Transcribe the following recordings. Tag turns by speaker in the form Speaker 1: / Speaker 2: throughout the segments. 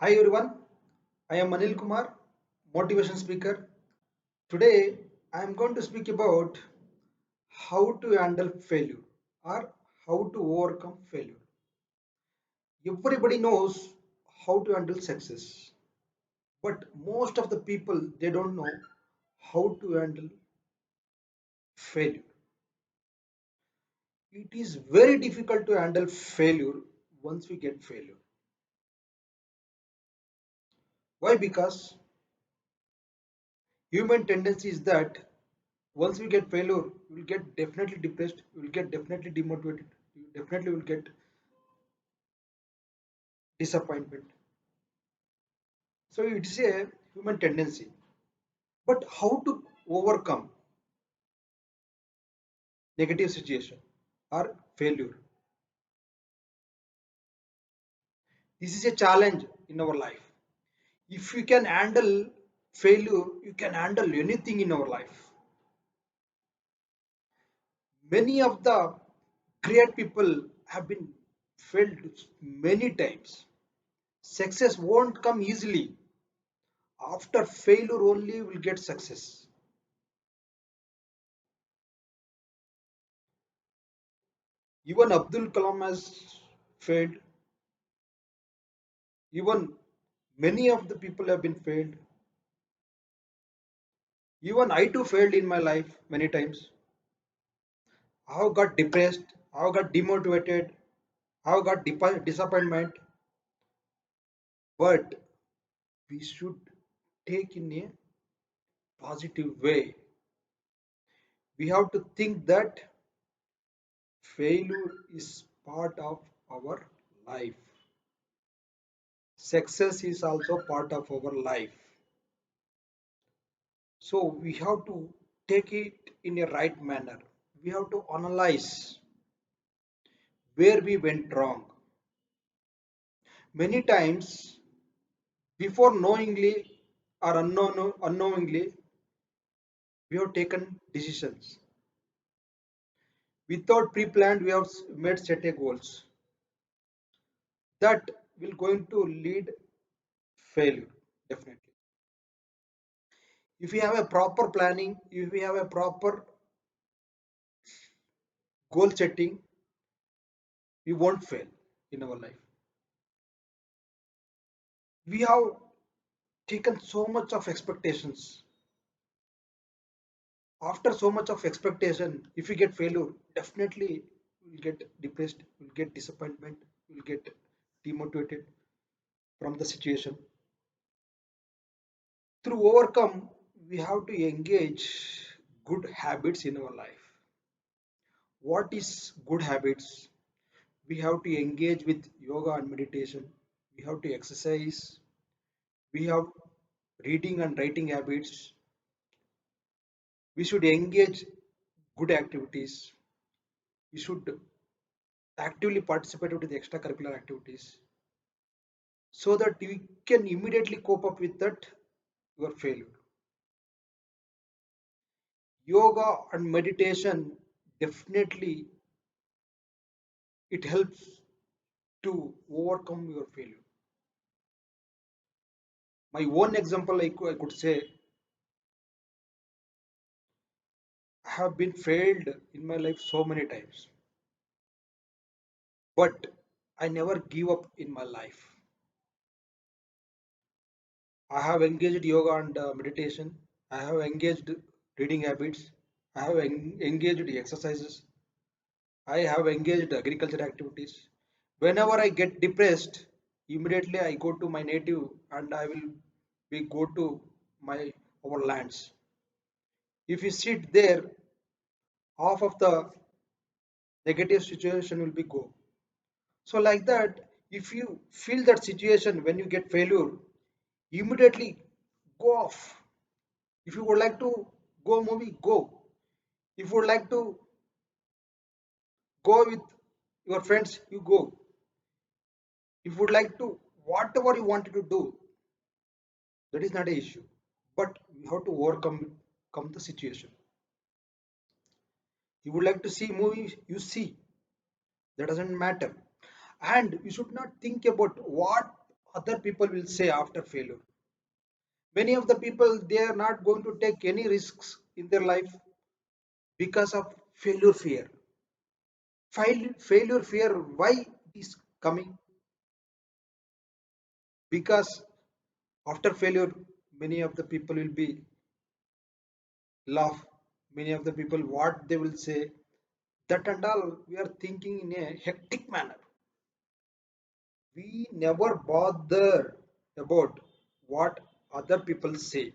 Speaker 1: Hi everyone, I am Anil Kumar, motivation speaker. Today I am going to speak about how to handle failure or how to overcome failure. Everybody knows how to handle success, but most of the people they don't know how to handle failure. It is very difficult to handle failure once we get failure. Why? Because human tendency is that once we get failure, we will get definitely depressed, we will get definitely demotivated, we definitely will get disappointment. So it's a human tendency. But how to overcome negative situation or failure? This is a challenge in our life. If you can handle failure, you can handle anything in our life. Many of the great people have been failed many times. Success won't come easily. After failure only will get success. Even Abdul Kalam has failed. Even many of the people have been failed. Even I too failed in my life many times. I have got depressed. I have got demotivated. I have got disappointment. But we should take in a positive way. We have to think that failure is part of our life. Success is also part of our life. So we have to take it in a right manner. We have to analyze where we went wrong. Many times, before knowingly or unknowingly, we have taken decisions. Without pre-planned, we have made set a goals that will going to lead failure definitely. If we have a proper planning, if we have a proper goal setting, we won't fail in our life. We have taken so much of expectations. After so much of expectation, if we get failure, definitely we'll get depressed, we'll get disappointment, we'll get demotivated from the situation. Through overcome, we have to engage good habits in our life. What is good habits? We have to engage with yoga and meditation. We have to exercise. We have reading and writing habits. We should engage good activities. We should actively participate with the extracurricular activities so that we can immediately cope up with that your failure. Yoga and meditation definitely it helps to overcome your failure. My one example I could say I have been failed in my life so many times, but I never give up in my life. I have engaged yoga and meditation. I have engaged reading habits. I have engaged exercises. I have engaged agriculture activities. Whenever I get depressed, immediately I go to my native and I will be go to my our lands. If you sit there, half of the negative situation will be go. So like that, if you feel that situation when you get failure, immediately go off. If you would like to go movie, go. If you would like to go with your friends, you go. If you would like to whatever you wanted to do, that is not an issue. But we have to overcome come the situation. You would like to see movies, you see. That doesn't matter. And you should not think about what other people will say after failure. Many of the people they are not going to take any risks in their life because of failure fear. Failure fear, why it is coming? Because after failure, many of the people will be laugh. Many of the people what they will say, that and all we are thinking in a hectic manner. We never bother about what other people say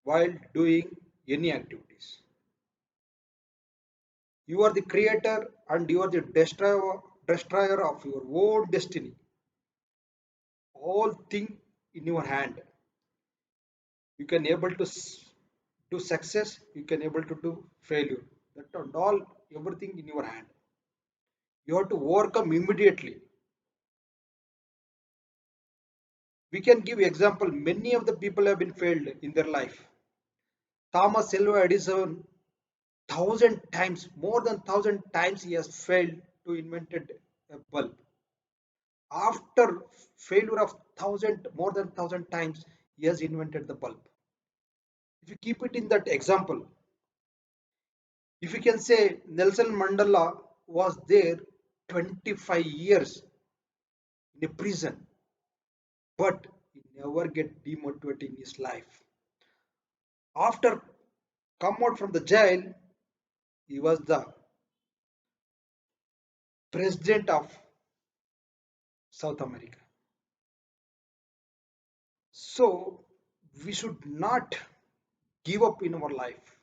Speaker 1: while doing any activities. You are the creator and you are the destroyer of your own destiny. All thing in your hand. You can able to do success. You can able to do failure. That and all everything in your hand. You have to overcome immediately. We can give example. Many of the people have been failed in their life. Thomas Alva Edison, thousand times, more than thousand times, he has failed to invented a bulb. After failure of thousand, more than thousand times, he has invented the bulb. If you keep it in that example, if you can say Nelson Mandela was there 25 years in a prison, but he never get demotivated in his life. After come out from the jail, he was the president of South America. So we should not give up in our life.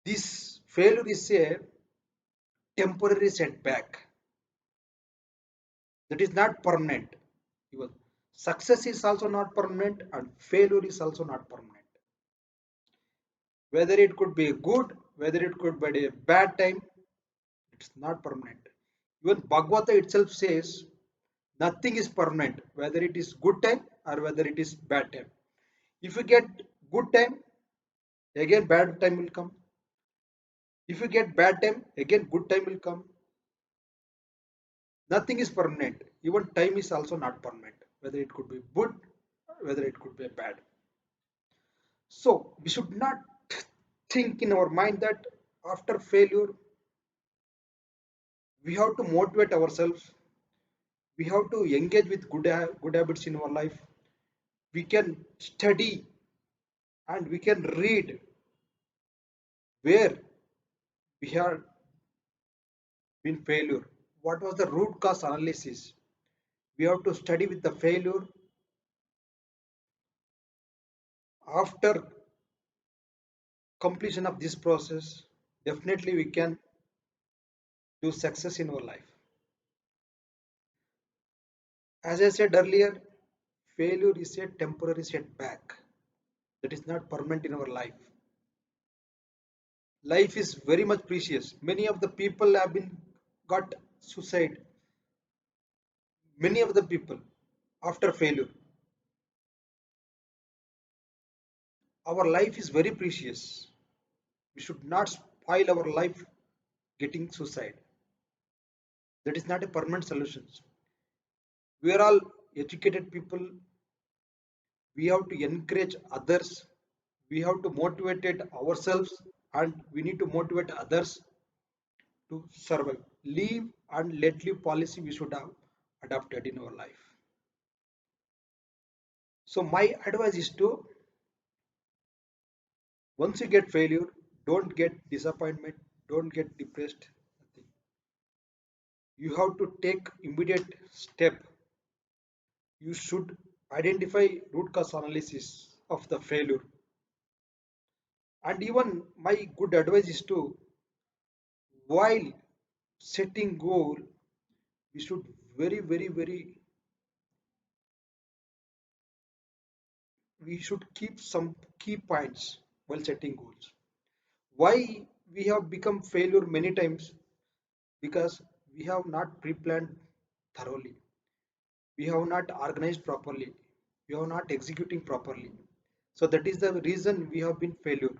Speaker 1: This failure is a temporary setback that is not permanent. Even success is also not permanent and failure is also not permanent. Whether it could be good, whether it could be a bad time, it's not permanent. Even Bhagavata itself says nothing is permanent, whether it is good time or whether it is bad time. If you get good time, again bad time will come. If you get bad time, again good time will come. Nothing is permanent. Even time is also not permanent, whether it could be good, whether it could be bad. So we should not think in our mind that after failure we have to motivate ourselves. We have to engage with good habits in our life. We can study and we can read where we have been failure. What was the root cause analysis? We have to study with the failure. After completion of this process, definitely we can do success in our life. As I said earlier, failure is a temporary setback that is not permanent in our life. Life is very much precious. Many of the people have been got suicide. Many of the people after failure. Our life is very precious. We should not spoil our life getting suicide. That is not a permanent solution. We are all educated people. We have to encourage others. We have to motivate ourselves and we need to motivate others to survive. Live and let live policy we should have adopted in our life. So my advice is to once you get failure, don't get disappointment, don't get depressed. Nothing. You have to take immediate step. You should identify root cause analysis of the failure. And even my good advice is to while setting goal, we should very we should keep some key points while setting goals. Why we have become failure many times? Because we have not pre-planned thoroughly. We have not organized properly. We have not executing properly. So that is the reason we have been failure.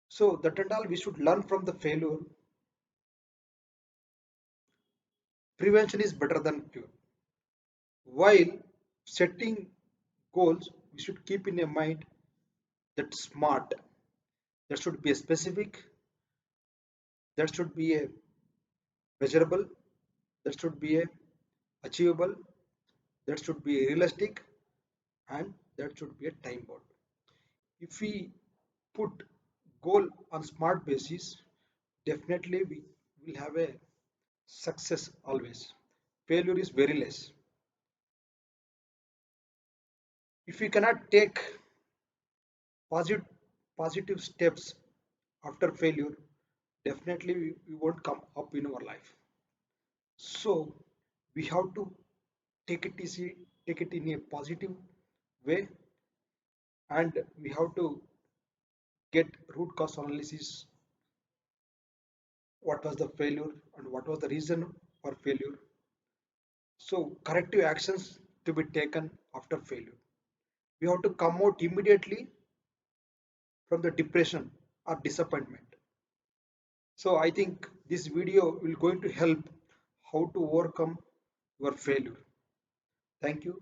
Speaker 1: So that and all we should learn from the failure Prevention is better than cure. While setting goals, we should keep in a mind that smart, that should be a specific, that should be a measurable, that should be a achievable, that should be a realistic, and that should be a time bound. If we put goal on smart basis, definitely we will have a success always. Failure is very less. If we cannot take positive positive steps after failure, definitely we won't come up in our life. So we have to take it easy, take it in a positive way, and we have to get root cause analysis. What was the failure and what was the reason for failure? So corrective actions to be taken after failure. We have to come out immediately from the depression or disappointment. So I think this video will going to help how to overcome your failure. Thank you.